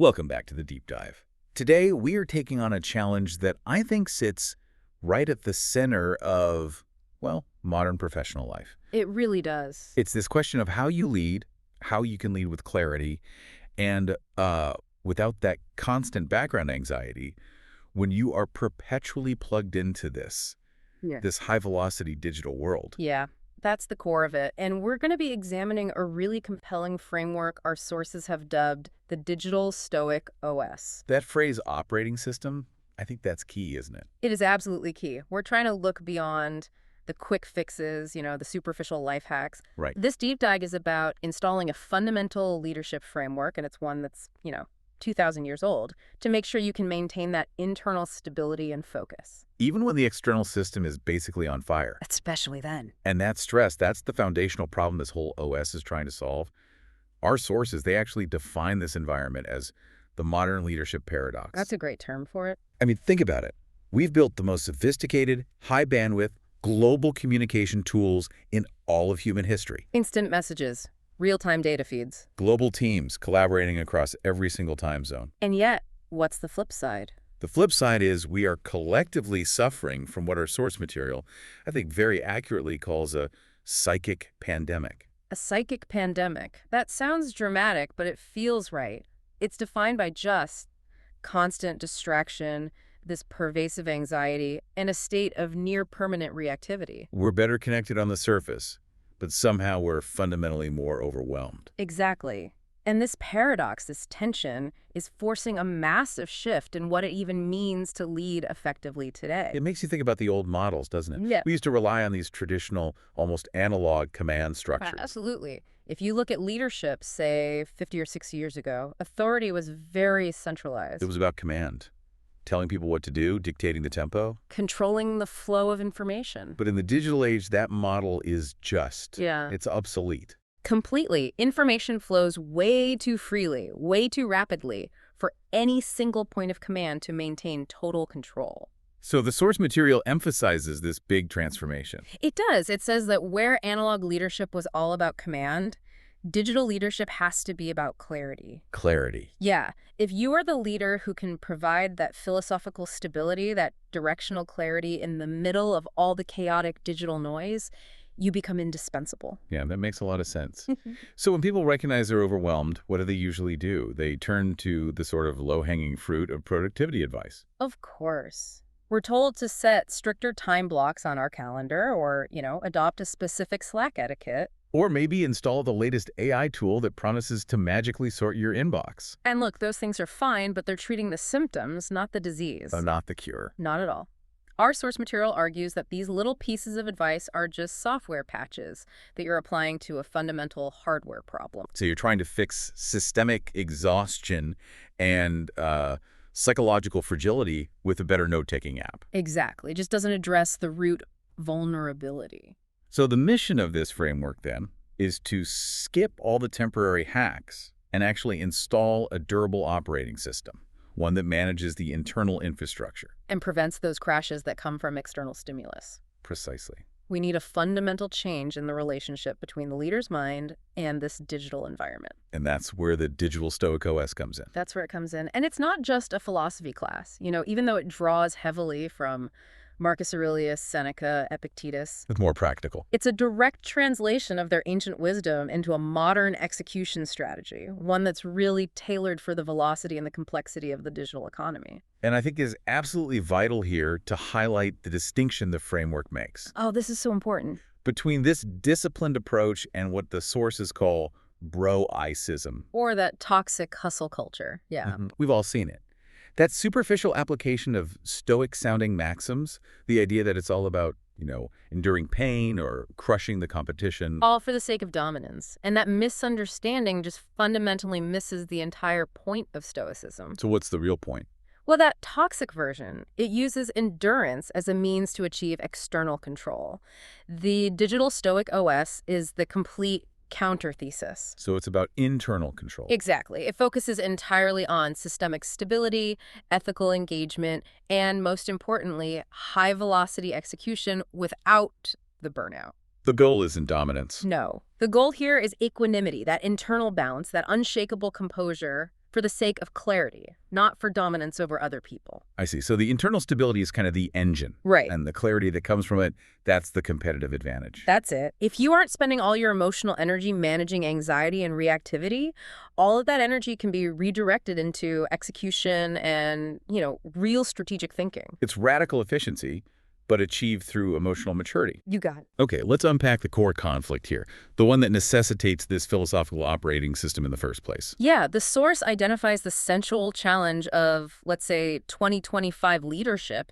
Welcome back to the Deep Dive. Today, we are taking on a challenge that I think sits right at the center of, well, modern professional life. It really does. It's this question of how you lead, how you can lead with clarity, and without that constant background anxiety when you are perpetually plugged into this high-velocity digital world. Yeah, that's the core of it. And we're going to be examining a really compelling framework our sources have dubbed the digital Stoic OS. That phrase operating system, I think that's key, isn't it? It is absolutely key. We're trying to look beyond the quick fixes, the superficial life hacks. Right. This deep dive is about installing a fundamental leadership framework, and it's one that's, 2,000 years old, to make sure you can maintain that internal stability and focus. Even when the external system is basically on fire. Especially then. And that stress, that's the foundational problem this whole OS is trying to solve. Our sources, they actually define this environment as the modern leadership paradox. That's a great term for it. I mean, think about it. We've built the most sophisticated, high-bandwidth, global communication tools in all of human history. Instant messages, real-time data feeds. Global teams collaborating across every single time zone. And yet, what's the flip side? The flip side is we are collectively suffering from what our source material, I think, very accurately calls a psychic pandemic. A psychic pandemic. That sounds dramatic, but it feels right. It's defined by just constant distraction, this pervasive anxiety, and a state of near-permanent reactivity. We're better connected on the surface, but somehow we're fundamentally more overwhelmed. Exactly. And this paradox, this tension, is forcing a massive shift in what it even means to lead effectively today. It makes you think about the old models, doesn't it? Yeah. We used to rely on these traditional, almost analog command structures. Absolutely. If you look at leadership, say, 50 or 60 years ago, authority was very centralized. It was about command, telling people what to do, dictating the tempo. Controlling the flow of information. But in the digital age, that model is It's obsolete. Completely. Information flows way too freely, way too rapidly for any single point of command to maintain total control. So the source material emphasizes this big transformation. It does. It says that where analog leadership was all about command, digital leadership has to be about clarity. Clarity. Yeah. If you are the leader who can provide that philosophical stability, that directional clarity in the middle of all the chaotic digital noise, you become indispensable. Yeah, that makes a lot of sense. So when people recognize they're overwhelmed, what do they usually do? They turn to the sort of low-hanging fruit of productivity advice. Of course. We're told to set stricter time blocks on our calendar or, adopt a specific Slack etiquette. Or maybe install the latest AI tool that promises to magically sort your inbox. And look, those things are fine, but they're treating the symptoms, not the disease. Not the cure. Not at all. Our source material argues that these little pieces of advice are just software patches that you're applying to a fundamental hardware problem. So you're trying to fix systemic exhaustion and psychological fragility with a better note-taking app. Exactly. It just doesn't address the root vulnerability. So the mission of this framework, then, is to skip all the temporary hacks and actually install a durable operating system, one that manages the internal infrastructure. And prevents those crashes that come from external stimulus. Precisely. We need a fundamental change in the relationship between the leader's mind and this digital environment. And that's where the digital Stoic OS comes in. That's where it comes in. And it's not just a philosophy class. Even though it draws heavily from Marcus Aurelius, Seneca, Epictetus. It's more practical. It's a direct translation of their ancient wisdom into a modern execution strategy, one that's really tailored for the velocity and the complexity of the digital economy. And I think is absolutely vital here to highlight the distinction the framework makes. Oh, this is so important. Between this disciplined approach and what the sources call bro-icism. Or that toxic hustle culture. Yeah. We've all seen it. That superficial application of Stoic-sounding maxims, the idea that it's all about, enduring pain or crushing the competition. All for the sake of dominance. And that misunderstanding just fundamentally misses the entire point of Stoicism. So what's the real point? Well, that toxic version, it uses endurance as a means to achieve external control. The digital Stoic OS is the complete counter-thesis. So it's about internal control. Exactly. It focuses entirely on systemic stability, ethical engagement, and most importantly, high-velocity execution without the burnout. The goal isn't dominance. No. The goal here is equanimity, that internal balance, that unshakable composure for the sake of clarity, not for dominance over other people. I see. So the internal stability is kind of the engine. Right. And the clarity that comes from it, that's the competitive advantage. That's it. If you aren't spending all your emotional energy managing anxiety and reactivity, all of that energy can be redirected into execution and, real strategic thinking. It's radical efficiency, but achieved through emotional maturity. You got it. Okay, let's unpack the core conflict here, the one that necessitates this philosophical operating system in the first place. Yeah, the source identifies the central challenge of, let's say, 2025 leadership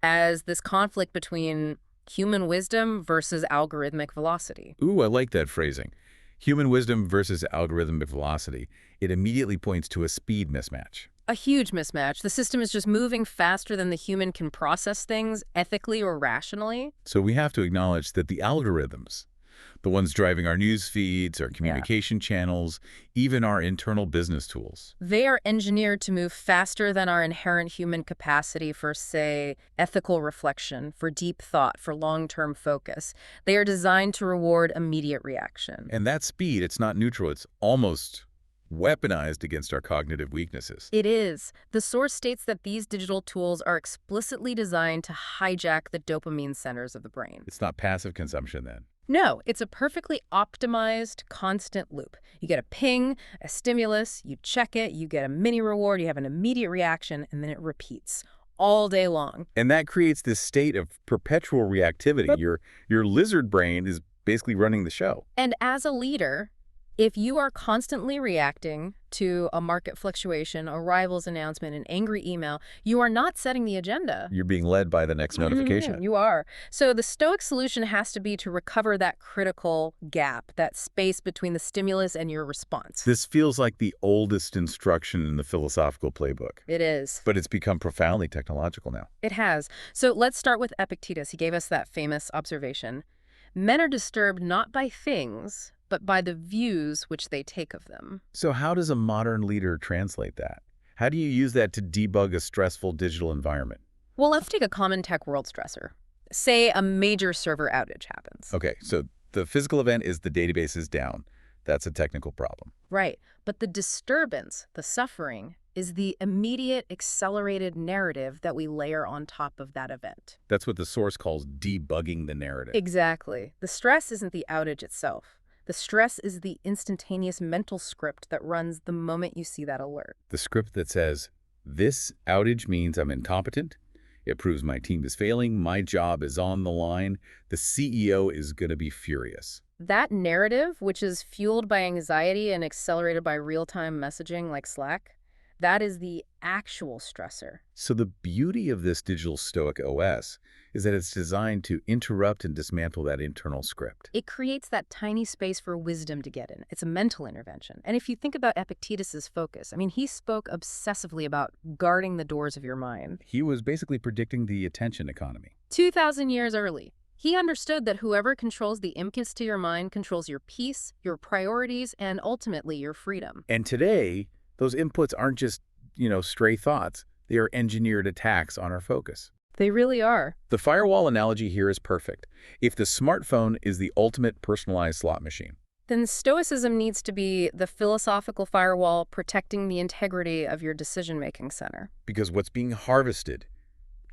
as this conflict between human wisdom versus algorithmic velocity. Ooh, I like that phrasing. Human wisdom versus algorithmic velocity. It immediately points to a speed mismatch. A huge mismatch. The system is just moving faster than the human can process things ethically or rationally. So we have to acknowledge that the algorithms, the ones driving our news feeds, our communication channels, even our internal business tools, They are engineered to move faster than our inherent human capacity for, say, ethical reflection, for deep thought, for long-term focus. They are designed to reward immediate reaction. and that speed, it's not neutral, it's almost weaponized against our cognitive weaknesses. It is. The source states that these digital tools are explicitly designed to hijack the dopamine centers of the brain. It's not passive consumption then. No, it's a perfectly optimized, constant loop. You get a ping, a stimulus, you check it, you get a mini reward, you have an immediate reaction, and then it repeats all day long. And that creates this state of perpetual reactivity. Your lizard brain is basically running the show. And as a leader, if you are constantly reacting to a market fluctuation, a rival's announcement, an angry email, you are not setting the agenda. You're being led by the next notification. You are. So the Stoic solution has to be to recover that critical gap, that space between the stimulus and your response. This feels like the oldest instruction in the philosophical playbook. It is. But it's become profoundly technological now. It has. So let's start with Epictetus. He gave us that famous observation. Men are disturbed not by things, but by the views which they take of them. So how does a modern leader translate that? How do you use that to debug a stressful digital environment? Well, let's take a common tech world stressor. Say a major server outage happens. Okay, so the physical event is the database is down. That's a technical problem. Right. But the disturbance, the suffering, is the immediate accelerated narrative that we layer on top of that event. That's what the source calls debugging the narrative. Exactly. The stress isn't the outage itself. The stress is the instantaneous mental script that runs the moment you see that alert. The script that says, this outage means I'm incompetent. It proves my team is failing. My job is on the line. The CEO is going to be furious. That narrative, which is fueled by anxiety and accelerated by real-time messaging like Slack, that is the actual stressor. So the beauty of this digital Stoic OS is that it's designed to interrupt and dismantle that internal script. It creates that tiny space for wisdom to get in. It's a mental intervention. And if you think about Epictetus's focus, he spoke obsessively about guarding the doors of your mind. He was basically predicting the attention economy. 2,000 years early. He understood that whoever controls the inputs to your mind controls your peace, your priorities, and ultimately your freedom. And today, those inputs aren't just, stray thoughts. They are engineered attacks on our focus. They really are. The firewall analogy here is perfect. If the smartphone is the ultimate personalized slot machine, then Stoicism needs to be the philosophical firewall protecting the integrity of your decision-making center. because what's being harvested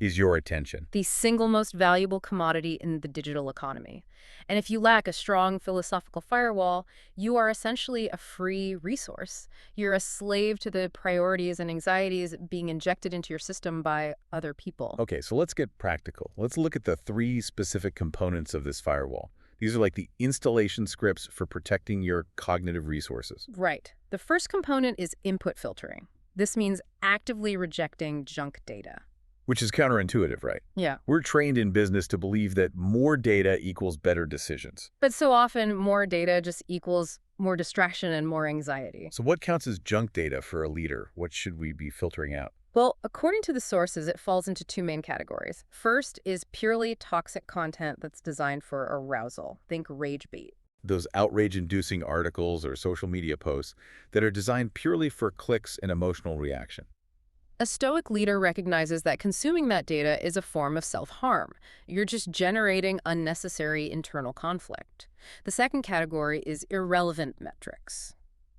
is your attention. The single most valuable commodity in the digital economy. And if you lack a strong philosophical firewall, you are essentially a free resource. You're a slave to the priorities and anxieties being injected into your system by other people. Okay, so let's get practical. Let's look at the 3 specific components of this firewall. These are like the installation scripts for protecting your cognitive resources. Right. The first component is input filtering. This means actively rejecting junk data. Which is counterintuitive, right? Yeah. We're trained in business to believe that more data equals better decisions. But so often, more data just equals more distraction and more anxiety. So what counts as junk data for a leader? What should we be filtering out? Well, according to the sources, it falls into 2 main categories. First is purely toxic content that's designed for arousal. Think rage bait. Those outrage-inducing articles or social media posts that are designed purely for clicks and emotional reaction. A Stoic leader recognizes that consuming that data is a form of self-harm. You're just generating unnecessary internal conflict. The second category is irrelevant metrics.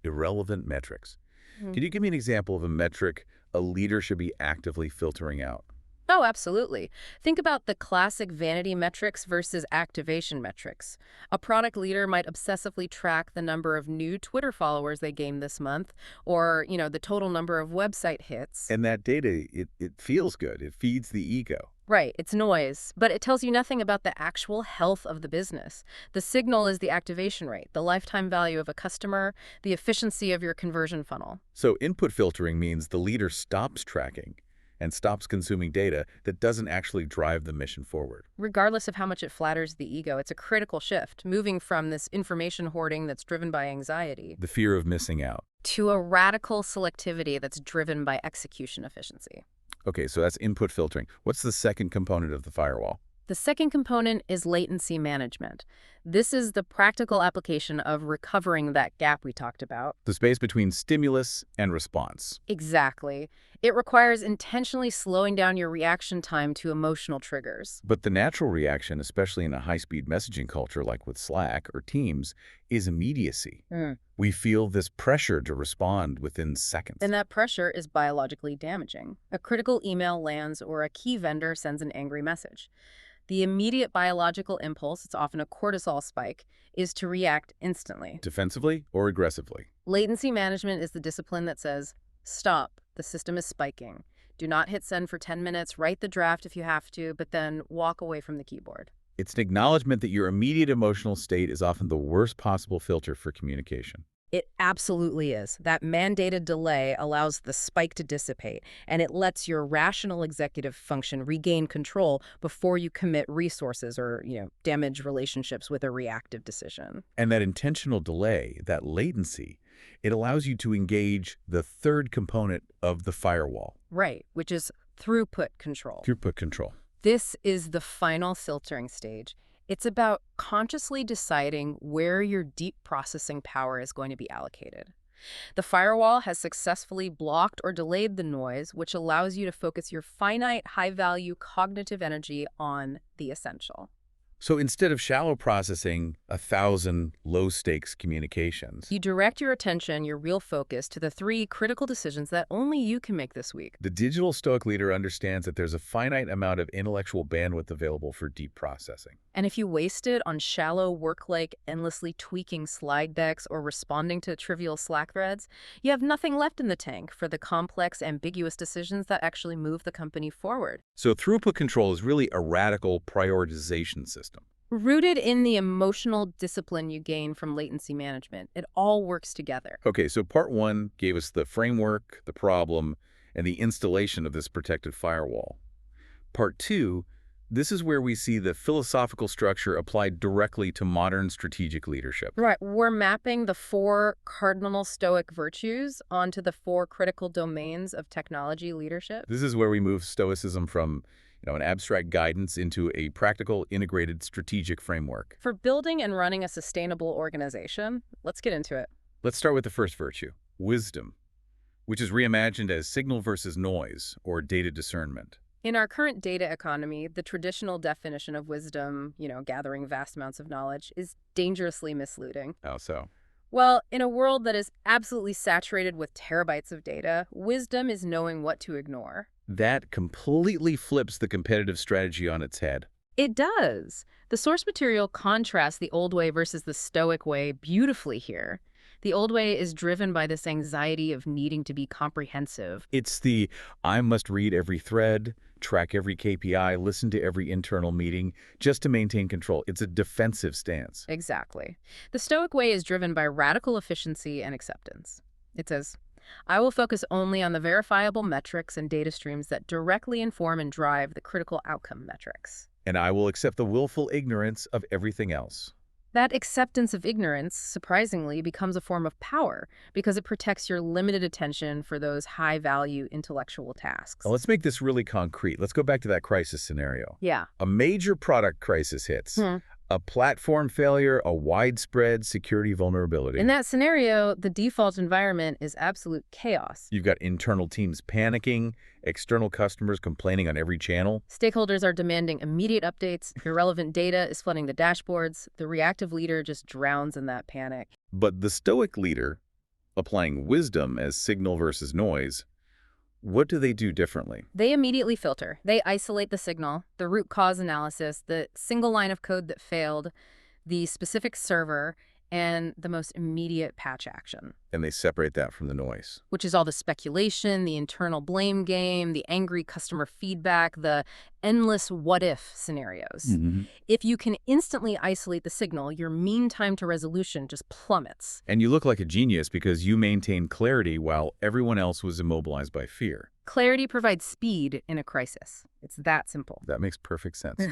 Irrelevant metrics. Mhm. Can you give me an example of a metric a leader should be actively filtering out? Oh, absolutely. Think about the classic vanity metrics versus activation metrics. A product leader might obsessively track the number of new Twitter followers they gained this month, or, the total number of website hits. And that data, it feels good. It feeds the ego. Right, it's noise, but it tells you nothing about the actual health of the business. The signal is the activation rate, the lifetime value of a customer, the efficiency of your conversion funnel. So input filtering means the leader stops tracking and stops consuming data that doesn't actually drive the mission forward. Regardless of how much it flatters the ego, it's a critical shift, moving from this information hoarding that's driven by anxiety The fear of missing out. to a radical selectivity that's driven by execution efficiency. Okay, so that's input filtering. What's the second component of the firewall? The second component is latency management. This is the practical application of recovering that gap we talked about. The space between stimulus and response. Exactly. It requires intentionally slowing down your reaction time to emotional triggers. But the natural reaction, especially in a high-speed messaging culture like with Slack or Teams, is immediacy. Mm. We feel this pressure to respond within seconds. And that pressure is biologically damaging. A critical email lands or a key vendor sends an angry message. The immediate biological impulse, it's often a cortisol spike, is to react instantly. Defensively or aggressively? Latency management is the discipline that says, stop, the system is spiking. Do not hit send for 10 minutes, write the draft if you have to, but then walk away from the keyboard. It's an acknowledgement that your immediate emotional state is often the worst possible filter for communication. It absolutely is. That mandated delay allows the spike to dissipate, and it lets your rational executive function regain control before you commit resources or, damage relationships with a reactive decision. And that intentional delay, that latency, it allows you to engage the third component of the firewall. Right, which is throughput control. Throughput control. This is the final filtering stage. It's about consciously deciding where your deep processing power is going to be allocated. The firewall has successfully blocked or delayed the noise, which allows you to focus your finite, high-value cognitive energy on the essential. So instead of shallow processing 1,000 low-stakes communications, You direct your attention, your real focus, to the 3 critical decisions that only you can make this week. the digital Stoic leader understands that there's a finite amount of intellectual bandwidth available for deep processing. And if you waste it on shallow work like endlessly tweaking slide decks or responding to trivial Slack threads, you have nothing left in the tank for the complex, ambiguous decisions that actually move the company forward. So throughput control is really a radical prioritization system. Rooted in the emotional discipline you gain from latency management, it all works together. Okay, so part one gave us the framework, the problem, and the installation of this protected firewall. Part two, this is where we see the philosophical structure applied directly to modern strategic leadership. Right, we're mapping the 4 cardinal Stoic virtues onto the 4 critical domains of technology leadership. This is where we move Stoicism from an abstract guidance into a practical, integrated strategic framework. For building and running a sustainable organization, let's get into it. Let's start with the first virtue, wisdom, which is reimagined as signal versus noise, or data discernment. In our current data economy, the traditional definition of wisdom, gathering vast amounts of knowledge, is dangerously misleading. How so? Well, in a world that is absolutely saturated with terabytes of data, wisdom is knowing what to ignore. That completely flips the competitive strategy on its head. It does. The source material contrasts the old way versus the Stoic way beautifully here. The old way is driven by this anxiety of needing to be comprehensive. It's the I must read every thread, track every KPI, listen to every internal meeting, just to maintain control. It's a defensive stance. Exactly. The Stoic way is driven by radical efficiency and acceptance. It says, I will focus only on the verifiable metrics and data streams that directly inform and drive the critical outcome metrics. And I will accept the willful ignorance of everything else. That acceptance of ignorance, surprisingly, becomes a form of power because it protects your limited attention for those high-value intellectual tasks. Now, let's make this really concrete. Let's go back to that crisis scenario. Yeah. A major product crisis hits. A platform failure, a widespread security vulnerability. In that scenario, the default environment is absolute chaos. You've got internal teams panicking, external customers complaining on every channel. Stakeholders are demanding immediate updates, irrelevant data is flooding the dashboards, the reactive leader just drowns in that panic. But the Stoic leader, applying wisdom as signal versus noise, what do they do differently? They immediately filter. They isolate the signal, the root cause analysis, the single line of code that failed, the specific server, and the most immediate patch action, And they separate that from the noise. which is all the speculation, the internal blame game, the angry customer feedback, the endless what-if scenarios. If you can instantly isolate the signal, your mean time to resolution just plummets. And you look like a genius because you maintained clarity while everyone else was immobilized by fear. Clarity provides speed in a crisis. It's that simple. That makes perfect sense.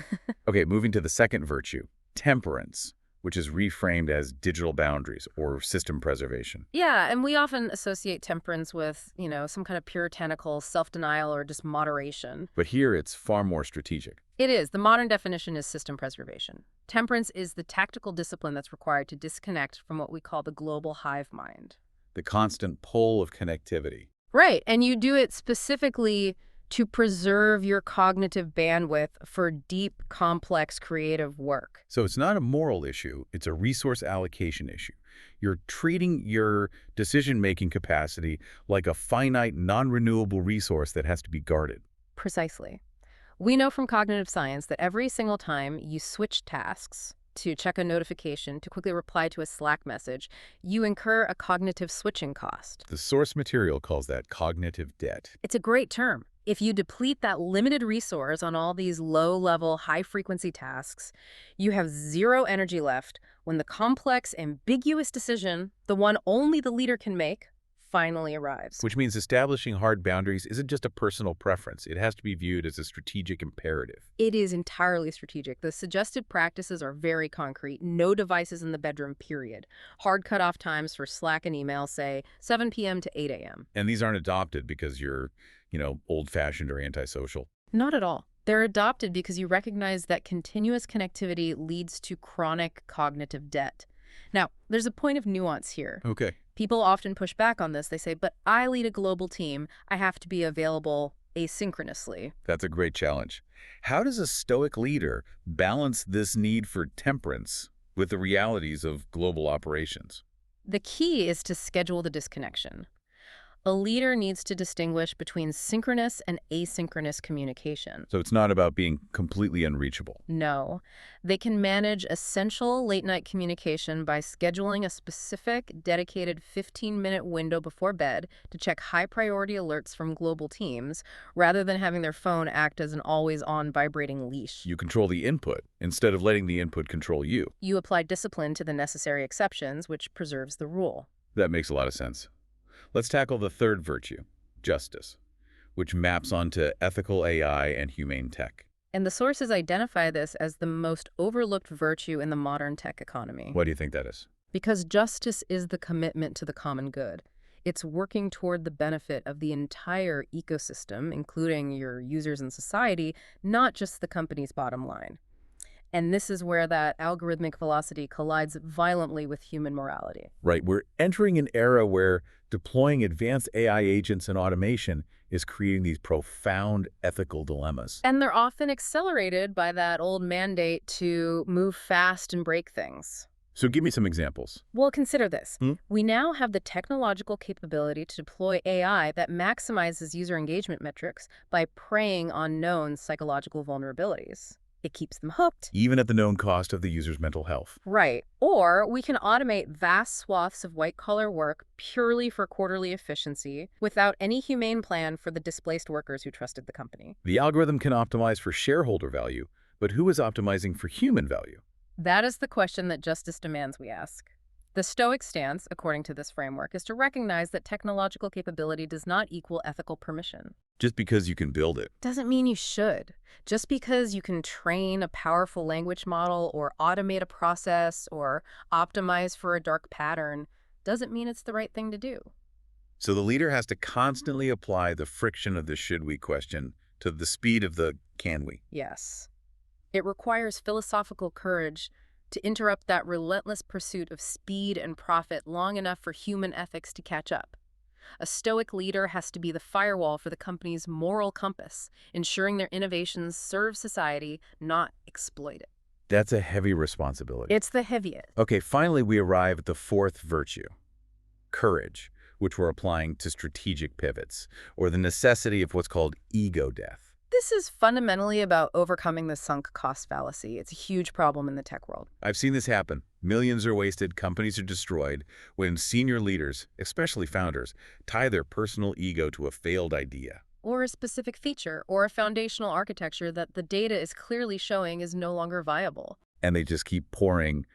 Okay, moving to the second virtue, temperance, which is reframed as digital boundaries or system preservation. Yeah, and we often associate temperance with, some kind of puritanical self-denial or just moderation. But here it's far more strategic. It is. The modern definition is system preservation. Temperance is the tactical discipline that's required to disconnect from what we call the global hive mind. The constant pull of connectivity. Right, and you do it specifically to preserve your cognitive bandwidth for deep, complex, creative work. So it's not a moral issue, it's a resource allocation issue. You're treating your decision-making capacity like a finite, non-renewable resource that has to be guarded. Precisely. We know from cognitive science that every single time you switch tasks, to check a notification, to quickly reply to a Slack message, you incur a cognitive switching cost. The source material calls that cognitive debt. It's a great term. If you deplete that limited resource on all these low-level, high-frequency tasks, you have zero energy left when the complex, ambiguous decision, the one only the leader can make, finally arrives. Which means establishing hard boundaries isn't just a personal preference. It has to be viewed as a strategic imperative. It is entirely strategic. The suggested practices are very concrete. No devices in the bedroom, period. Hard cutoff times for Slack and email, say 7 p.m. to 8 a.m. And these aren't adopted because you're, old-fashioned or antisocial. Not at all. They're adopted because you recognize that continuous connectivity leads to chronic cognitive debt. Now, there's a point of nuance here. Okay. People often push back on this. They say, but I lead a global team. I have to be available asynchronously. That's a great challenge. How does a Stoic leader balance this need for temperance with the realities of global operations? The key is to schedule the disconnection. A leader needs to distinguish between synchronous and asynchronous communication. So it's not about being completely unreachable. No. They can manage essential late-night communication by scheduling a specific, dedicated 15-minute window before bed to check high-priority alerts from global teams, rather than having their phone act as an always-on vibrating leash. You control the input instead of letting the input control you. You apply discipline to the necessary exceptions, which preserves the rule. That makes a lot of sense. Let's tackle the third virtue, justice, which maps onto ethical AI and humane tech. And the sources identify this as the most overlooked virtue in the modern tech economy. Why do you think that is? Because justice is the commitment to the common good. It's working toward the benefit of the entire ecosystem, including your users and society, not just the company's bottom line. And this is where that algorithmic velocity collides violently with human morality. Right. We're entering an era where deploying advanced AI agents and automation is creating these profound ethical dilemmas. And they're often accelerated by that old mandate to move fast and break things. So give me some examples. Well, consider this. We now have the technological capability to deploy AI that maximizes user engagement metrics by preying on known psychological vulnerabilities. It keeps them hooked. Even at the known cost of the user's mental health. Right. Or we can automate vast swaths of white-collar work purely for quarterly efficiency without any humane plan for the displaced workers who trusted the company. The algorithm can optimize for shareholder value, but who is optimizing for human value? That is the question that justice demands we ask. The Stoic stance, according to this framework, is to recognize that technological capability does not equal ethical permission. Just because you can build it. Doesn't mean you should. Just because you can train a powerful language model or automate a process or optimize for a dark pattern doesn't mean it's the right thing to do. So the leader has to constantly apply the friction of the should we question to the speed of the can we. Yes. It requires philosophical courage to interrupt that relentless pursuit of speed and profit long enough for human ethics to catch up. A Stoic leader has to be the firewall for the company's moral compass, ensuring their innovations serve society, not exploit it. That's a heavy responsibility. It's the heaviest. Okay, finally we arrive at the fourth virtue, courage, which we're applying to strategic pivots, or the necessity of what's called ego death. This is fundamentally about overcoming the sunk cost fallacy. It's a huge problem in the tech world. I've seen this happen. Millions are wasted, companies are destroyed, when senior leaders, especially founders, tie their personal ego to a failed idea. Or a specific feature, or a foundational architecture that the data is clearly showing is no longer viable. And they just keep pouring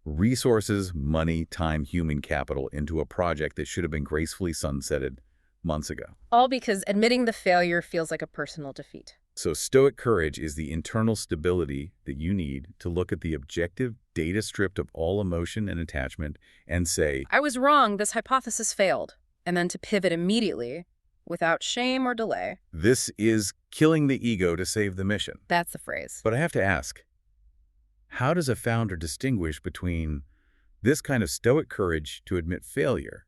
resources, money, time, human capital into a project that should have been gracefully sunsetted months ago. All because admitting the failure feels like a personal defeat. So Stoic courage is the internal stability that you need to look at the objective data stripped of all emotion and attachment and say, I was wrong, this hypothesis failed. And then to pivot immediately, without shame or delay. this is killing the ego to save the mission. That's the phrase. But I have to ask, how does a founder distinguish between this kind of stoic courage to admit failure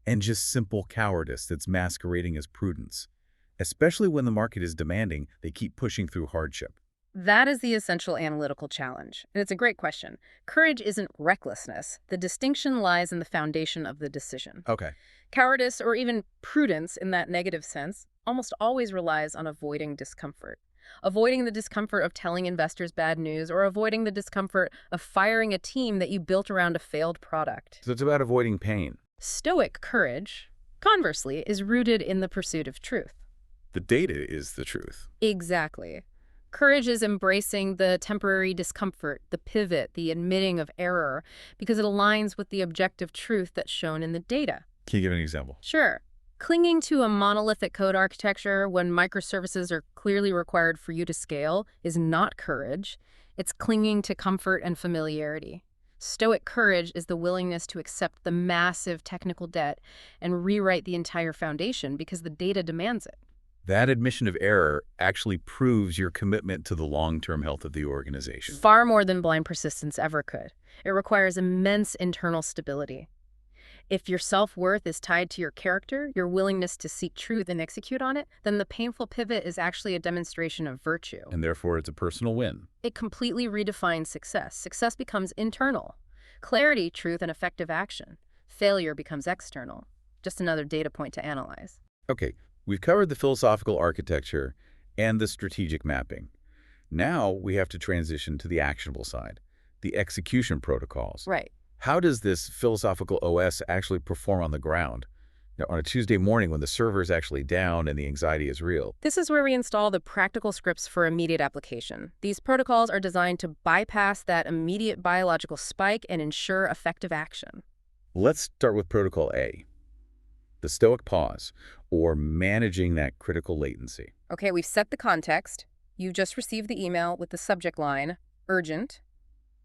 and just simple cowardice that's masquerading as prudence, especially when the market is demanding they keep pushing through hardship? That is the essential analytical challenge. And it's a great question. Courage isn't recklessness. The distinction lies in the foundation of the decision. Okay. Cowardice, or even prudence in that negative sense, almost always relies on avoiding discomfort. Avoiding the discomfort of telling investors bad news, or avoiding the discomfort of firing a team that you built around a failed product. So it's about avoiding pain. Stoic courage, conversely, is rooted in the pursuit of truth. The data is the truth. Exactly. Courage is embracing the temporary discomfort, the pivot, the admitting of error, because it aligns with the objective truth that's shown in the data. Can you give an example? Sure. Clinging to a monolithic code architecture when microservices are clearly required for you to scale is not courage. It's clinging to comfort and familiarity. Stoic courage is the willingness to accept the massive technical debt and rewrite the entire foundation because the data demands it. That admission of error actually proves your commitment to the long-term health of the organization. Far more than blind persistence ever could. It requires immense internal stability. If your self-worth is tied to your character, your willingness to seek truth and execute on it, then the painful pivot is actually a demonstration of virtue. And therefore, it's a personal win. It completely redefines success. Success becomes internal. Clarity, truth, and effective action. Failure becomes external. Just another data point to analyze. Okay, we've covered the philosophical architecture and the strategic mapping. Now we have to transition to the actionable side, the execution protocols. Right. How does this philosophical OS actually perform on the ground? Now, on a Tuesday morning when the server is actually down and the anxiety is real. This is where we install the practical scripts for immediate application. These protocols are designed to bypass that immediate biological spike and ensure effective action. Let's start with Protocol A, the Stoic pause, or managing that critical latency. Okay, we've set the context. You just received the email with the subject line, urgent,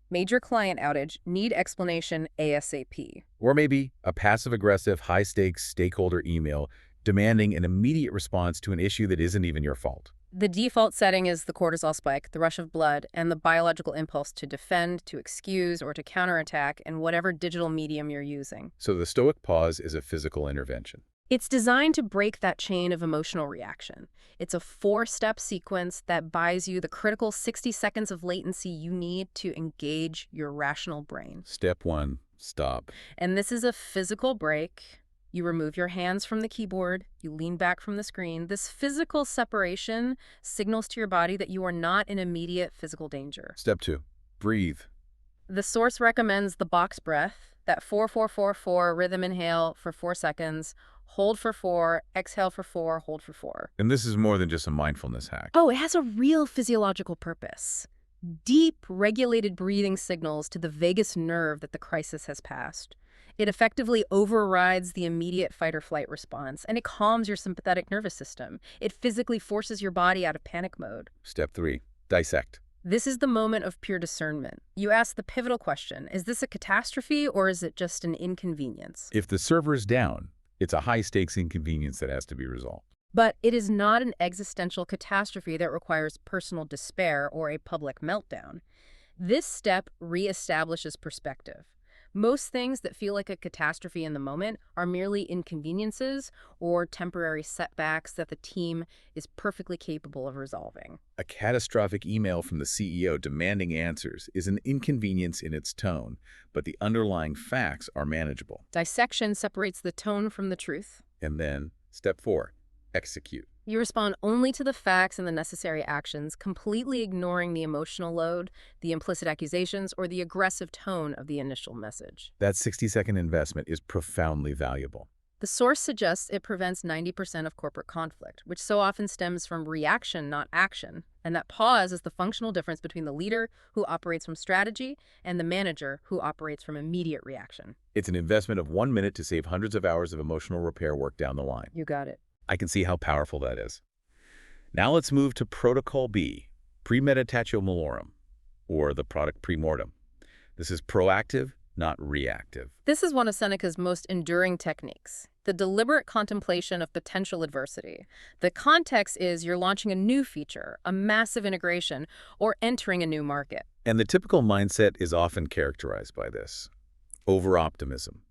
major client outage, need explanation ASAP. Or maybe a passive-aggressive, high-stakes stakeholder email demanding an immediate response to an issue that isn't even your fault. The default setting is the cortisol spike, the rush of blood, and the biological impulse to defend, to excuse, or to counterattack in whatever digital medium you're using. So the Stoic pause is a physical intervention. It's designed to break that chain of emotional reaction. It's a 4-step sequence that buys you the critical 60 seconds of latency you need to engage your rational brain. Step 1, stop. And this is a physical break. You remove your hands from the keyboard, you lean back from the screen. This physical separation signals to your body that you are not in immediate physical danger. Step 2, breathe. The source recommends the box breath, that 4-4-4-4 rhythm inhale for 4 seconds, hold for 4, exhale for 4, hold for 4. And this is more than just a mindfulness hack. Oh, it has a real physiological purpose. Deep, regulated breathing signals to the vagus nerve that the crisis has passed. It effectively overrides the immediate fight-or-flight response, and it calms your sympathetic nervous system. It physically forces your body out of panic mode. Step 3, dissect. This is the moment of pure discernment. You ask the pivotal question, is this a catastrophe or is it just an inconvenience? If the server is down, it's a high-stakes inconvenience that has to be resolved. But it is not an existential catastrophe that requires personal despair or a public meltdown. This step reestablishes perspective. Most things that feel like a catastrophe in the moment are merely inconveniences or temporary setbacks that the team is perfectly capable of resolving. A catastrophic email from the CEO demanding answers is an inconvenience in its tone, but the underlying facts are manageable. Dissection separates the tone from the truth. And then, step 4, execute. You respond only to the facts and the necessary actions, completely ignoring the emotional load, the implicit accusations, or the aggressive tone of the initial message. That 60-second investment is profoundly valuable. The source suggests it prevents 90% of corporate conflict, which so often stems from reaction, not action. And that pause is the functional difference between the leader, who operates from strategy, and the manager, who operates from immediate reaction. It's an investment of 1 minute to save hundreds of hours of emotional repair work down the line. You got it. I can see how powerful that is. Now let's move to Protocol B, Premeditatio Malorum, or the product pre-mortem. This is proactive, not reactive. This is one of Seneca's most enduring techniques, the deliberate contemplation of potential adversity. The context is you're launching a new feature, a massive integration, or entering a new market. And the typical mindset is often characterized by this: over-optimism,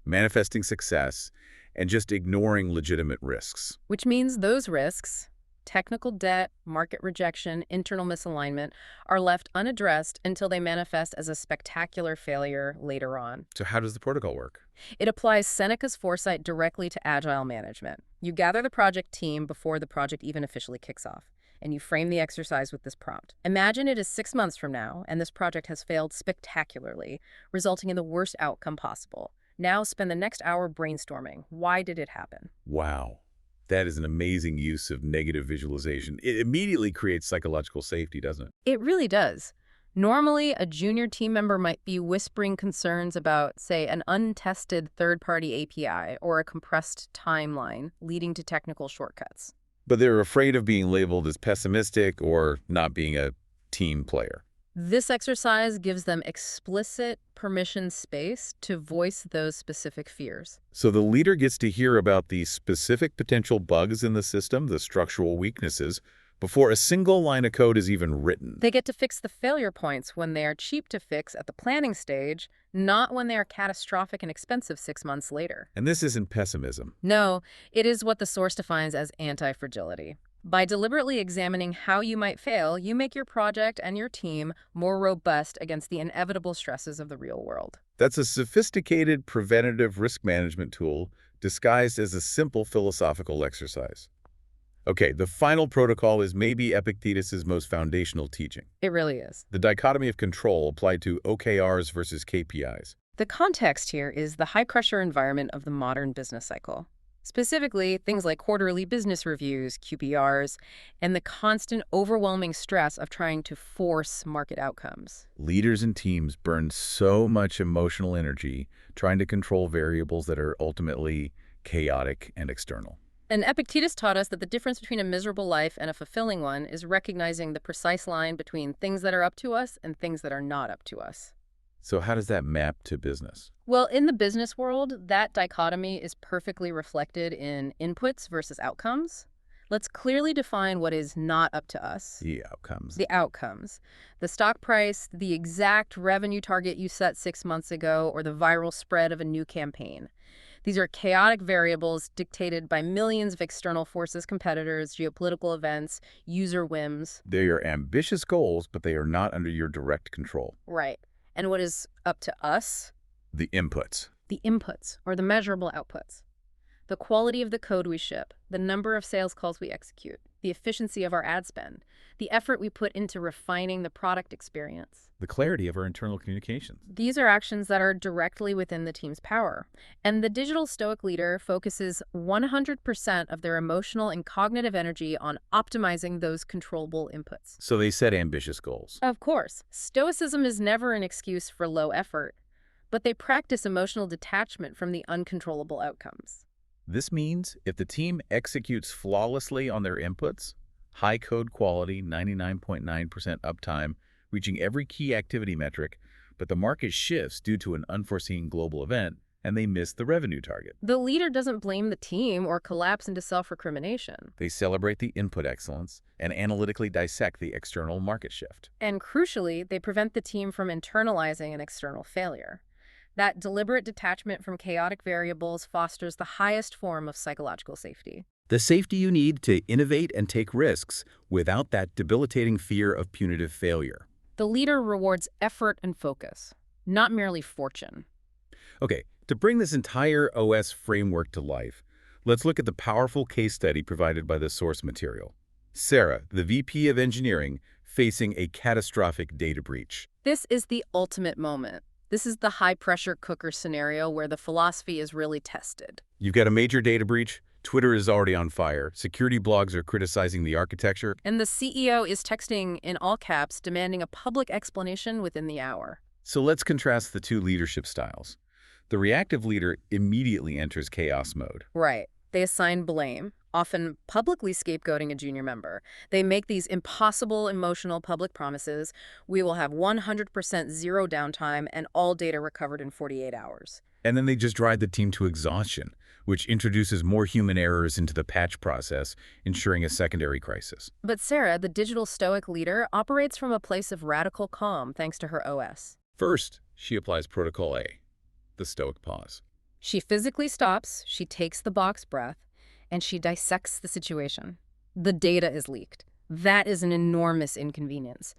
manifesting success, and just ignoring legitimate risks. Which means those risks, technical debt, market rejection, internal misalignment, are left unaddressed until they manifest as a spectacular failure later on. So how does the protocol work? It applies Seneca's foresight directly to agile management. You gather the project team before the project even officially kicks off, and you frame the exercise with this prompt. Imagine it is 6 months from now, and this project has failed spectacularly, resulting in the worst outcome possible. Now spend the next hour brainstorming. Why did it happen? Wow. That is an amazing use of negative visualization. It immediately creates psychological safety, doesn't it? It really does. Normally, a junior team member might be whispering concerns about, say, an untested third-party API or a compressed timeline leading to technical shortcuts. But they're afraid of being labeled as pessimistic or not being a team player. This exercise gives them explicit permission space to voice those specific fears. So the leader gets to hear about the specific potential bugs in the system, the structural weaknesses, before a single line of code is even written. They get to fix the failure points when they are cheap to fix at the planning stage, not when they are catastrophic and expensive 6 months later. And this isn't pessimism. No, it is what the source defines as anti-fragility. By deliberately examining how you might fail, you make your project and your team more robust against the inevitable stresses of the real world. That's a sophisticated preventative risk management tool disguised as a simple philosophical exercise. Okay, the final protocol is maybe Epictetus's most foundational teaching. It really is. The dichotomy of control applied to OKRs versus KPIs. The context here is the high-pressure environment of the modern business cycle. Specifically, things like quarterly business reviews, QBRs, and the constant overwhelming stress of trying to force market outcomes. Leaders and teams burn so much emotional energy trying to control variables that are ultimately chaotic and external. And Epictetus taught us that the difference between a miserable life and a fulfilling one is recognizing the precise line between things that are up to us and things that are not up to us. So how does that map to business? Well, in the business world, that dichotomy is perfectly reflected in inputs versus outcomes. Let's clearly define what is not up to us. The outcomes. The outcomes. The stock price, the exact revenue target you set 6 months ago, or the viral spread of a new campaign. These are chaotic variables dictated by millions of external forces, competitors, geopolitical events, user whims. They are ambitious goals, but they are not under your direct control. Right. And what is up to us? The inputs. The inputs, or the measurable outputs. The quality of the code we ship, the number of sales calls we execute, the efficiency of our ad spend, the effort we put into refining the product experience. The clarity of our internal communications. These are actions that are directly within the team's power. And the digital Stoic leader focuses 100% of their emotional and cognitive energy on optimizing those controllable inputs. So they set ambitious goals. Of course, Stoicism is never an excuse for low effort, but they practice emotional detachment from the uncontrollable outcomes. This means if the team executes flawlessly on their inputs, high code quality, 99.9% uptime, reaching every key activity metric, but the market shifts due to an unforeseen global event, and they miss the revenue target. The leader doesn't blame the team or collapse into self-recrimination. They celebrate the input excellence and analytically dissect the external market shift. And crucially, they prevent the team from internalizing an external failure. That deliberate detachment from chaotic variables fosters the highest form of psychological safety. The safety you need to innovate and take risks without that debilitating fear of punitive failure. The leader rewards effort and focus, not merely fortune. Okay, to bring this entire OS framework to life, let's look at the powerful case study provided by the source material. Sarah, the VP of Engineering, facing a catastrophic data breach. This is the ultimate moment. This is the high-pressure cooker scenario where the philosophy is really tested. You've got a major data breach, Twitter is already on fire, security blogs are criticizing the architecture. And the CEO is texting in all caps, demanding a public explanation within the hour. So let's contrast the two leadership styles. The reactive leader immediately enters chaos mode. Right. They assign blame, often publicly scapegoating a junior member. They make these impossible emotional public promises. We will have 100% zero downtime and all data recovered in 48 hours. And then they just drive the team to exhaustion, which introduces more human errors into the patch process, ensuring a secondary crisis. But Sarah, the digital Stoic leader, operates from a place of radical calm thanks to her OS. First, she applies Protocol A, the Stoic pause. She physically stops, she takes the box breath, and she dissects the situation. The data is leaked. That is an enormous inconvenience.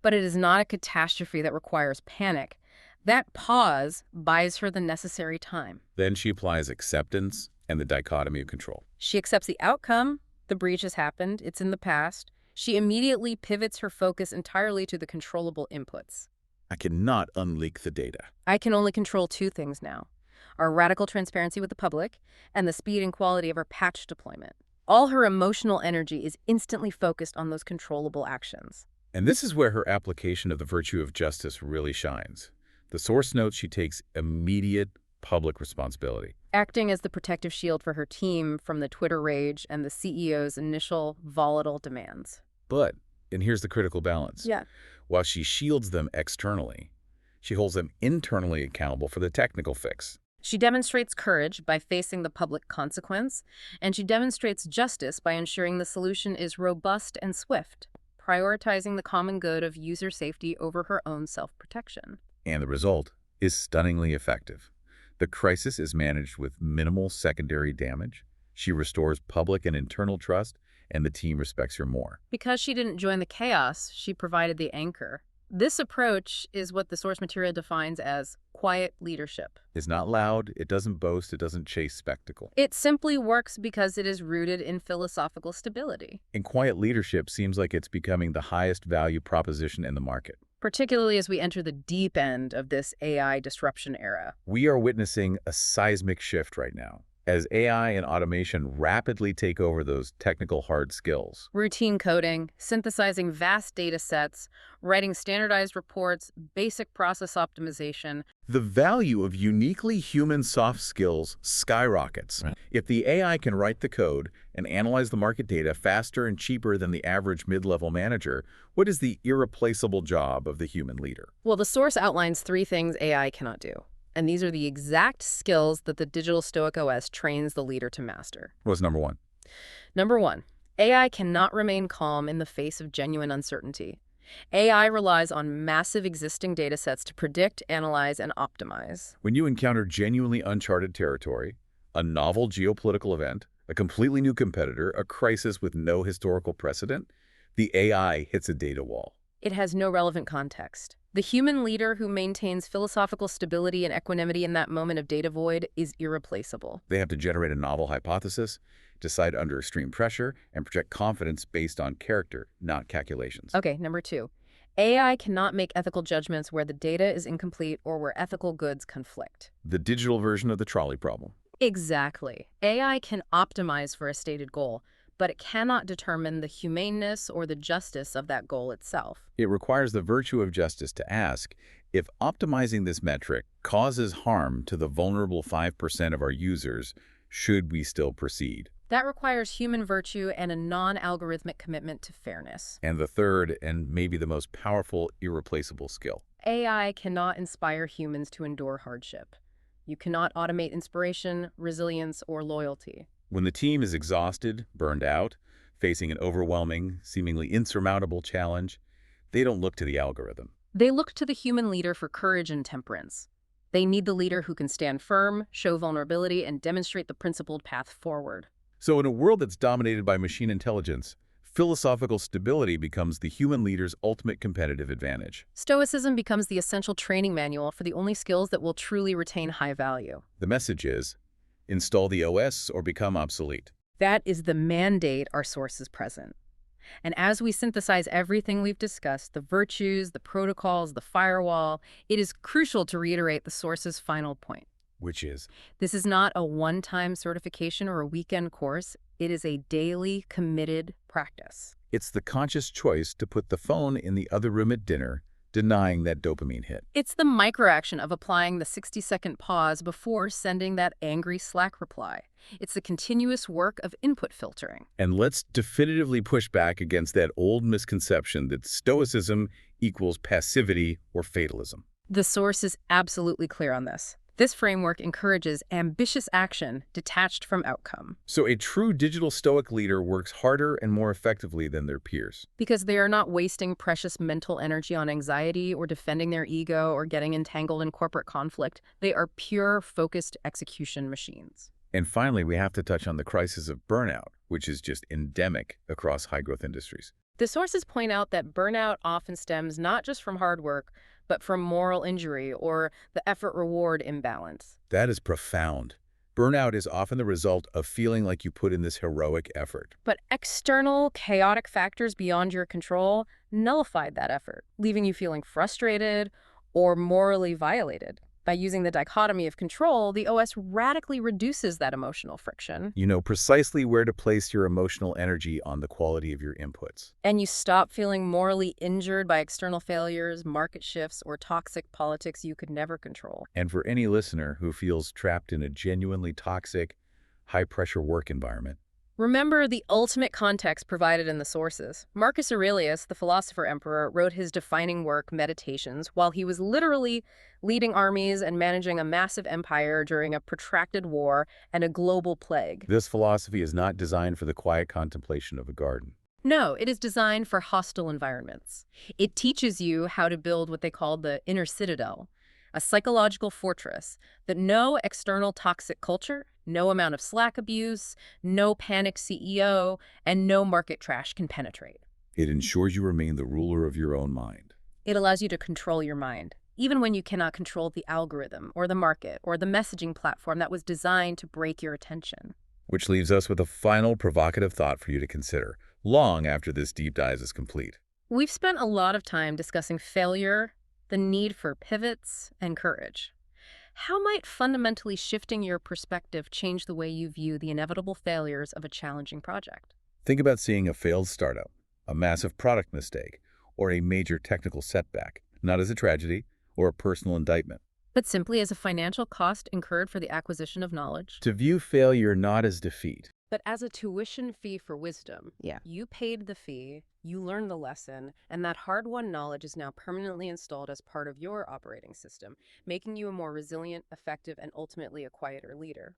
But it is not a catastrophe that requires panic. That pause buys her the necessary time. Then she applies acceptance and the dichotomy of control. She accepts the outcome. The breach has happened. It's in the past. She immediately pivots her focus entirely to the controllable inputs. I cannot unleak the data. I can only control two things now: our radical transparency with the public and the speed and quality of our patch deployment. All her emotional energy is instantly focused on those controllable actions. And this is where her application of the virtue of justice really shines. The source notes she takes immediate public responsibility. Acting as the protective shield for her team from the Twitter rage and the CEO's initial volatile demands. But, and here's the critical balance. Yeah. While she shields them externally, she holds them internally accountable for the technical fix. She demonstrates courage by facing the public consequence, and she demonstrates justice by ensuring the solution is robust and swift, prioritizing the common good of user safety over her own self-protection. And the result is stunningly effective. The crisis is managed with minimal secondary damage. She restores public and internal trust, and the team respects her more. Because she didn't join the chaos, she provided the anchor. This approach is what the source material defines as quiet leadership. It's not loud, it doesn't boast, it doesn't chase spectacle. It simply works because it is rooted in philosophical stability. And quiet leadership seems like it's becoming the highest value proposition in the market. Particularly as we enter the deep end of this AI disruption era. We are witnessing a seismic shift right now, as AI and automation rapidly take over those technical hard skills. Routine coding, synthesizing vast data sets, writing standardized reports, basic process optimization. The value of uniquely human soft skills skyrockets. Right. If the AI can write the code and analyze the market data faster and cheaper than the average mid-level manager, what is the irreplaceable job of the human leader? Well, the source outlines 3 things AI cannot do. And these are the exact skills that the digital Stoic OS trains the leader to master. What's number 1? Number 1, AI cannot remain calm in the face of genuine uncertainty. AI relies on massive existing data sets to predict, analyze, and optimize. When you encounter genuinely uncharted territory, a novel geopolitical event, a completely new competitor, a crisis with no historical precedent, the AI hits a data wall. It has no relevant context. The human leader who maintains philosophical stability and equanimity in that moment of data void is irreplaceable. They have to generate a novel hypothesis, decide under extreme pressure, and project confidence based on character, not calculations. Okay, number 2. AI cannot make ethical judgments where the data is incomplete or where ethical goods conflict. The digital version of the trolley problem. Exactly. AI can optimize for a stated goal, but it cannot determine the humaneness or the justice of that goal itself. It requires the virtue of justice to ask, if optimizing this metric causes harm to the vulnerable 5% of our users, should we still proceed? That requires human virtue and a non-algorithmic commitment to fairness. And the third, and maybe the most powerful, irreplaceable skill. AI cannot inspire humans to endure hardship. You cannot automate inspiration, resilience, or loyalty. When the team is exhausted, burned out, facing an overwhelming, seemingly insurmountable challenge, they don't look to the algorithm. They look to the human leader for courage and temperance. They need the leader who can stand firm, show vulnerability, and demonstrate the principled path forward. So in a world that's dominated by machine intelligence, philosophical stability becomes the human leader's ultimate competitive advantage. Stoicism becomes the essential training manual for the only skills that will truly retain high value. The message is, install the OS or become obsolete. That is the mandate our sources present. And as we synthesize everything we've discussed, the virtues, the protocols, the firewall, it is crucial to reiterate the source's final point. Which is, This is not a one-time certification or a weekend course. It is a daily, committed practice. it's the conscious choice to put the phone in the other room at dinner, denying that dopamine hit. It's the microaction of applying the 60-second pause before sending that angry Slack reply. It's the continuous work of input filtering. And let's definitively push back against that old misconception that stoicism equals passivity or fatalism. The source is absolutely clear on this. This framework encourages ambitious action detached from outcome, So a true digital stoic leader works harder and more effectively than their peers. because they are not wasting precious mental energy on anxiety or defending their ego or getting entangled in corporate conflict. They are pure, focused execution machines. And finally, we have to touch on the crisis of burnout, which is just endemic across high-growth industries. The sources point out that burnout often stems not just from hard work, but from moral injury or the effort-reward imbalance. That is profound. Burnout is often the result of feeling like you put in this heroic effort. But external, chaotic factors beyond your control nullified that effort, leaving you feeling frustrated or morally violated. By using the dichotomy of control, the OS radically reduces that emotional friction, You know precisely where to place your emotional energy on the quality of your inputs. and you stop feeling morally injured by external failures, market shifts, or toxic politics you could never control. And for any listener who feels trapped in a genuinely toxic, high-pressure work environment, Remember the ultimate context provided in the sources. Marcus Aurelius, the philosopher emperor, wrote his defining work, Meditations, while he was literally leading armies and managing a massive empire during a protracted war and a global plague. this philosophy is not designed for the quiet contemplation of a garden. No, it is designed for hostile environments. It teaches you how to build what they call the inner citadel, a psychological fortress that no external toxic culture, no amount of Slack abuse, no panic CEO, and no market trash can penetrate. It ensures you remain the ruler of your own mind. It allows you to control your mind, even when you cannot control the algorithm or the market or the messaging platform that was designed to break your attention. Which leaves us with a final provocative thought for you to consider, long after this deep dive is complete. We've spent a lot of time discussing failure, the need for pivots, and courage. How might fundamentally shifting your perspective change the way you view the inevitable failures of a challenging project? Think about seeing a failed startup, a massive product mistake, or a major technical setback, not as a tragedy or a personal indictment. But simply as a financial cost incurred for the acquisition of knowledge. To view failure not as defeat, But as a tuition fee for wisdom. Yeah. You paid the fee, you learned the lesson, and that hard-won knowledge is now permanently installed as part of your operating system, making you a more resilient, effective, and ultimately a quieter leader.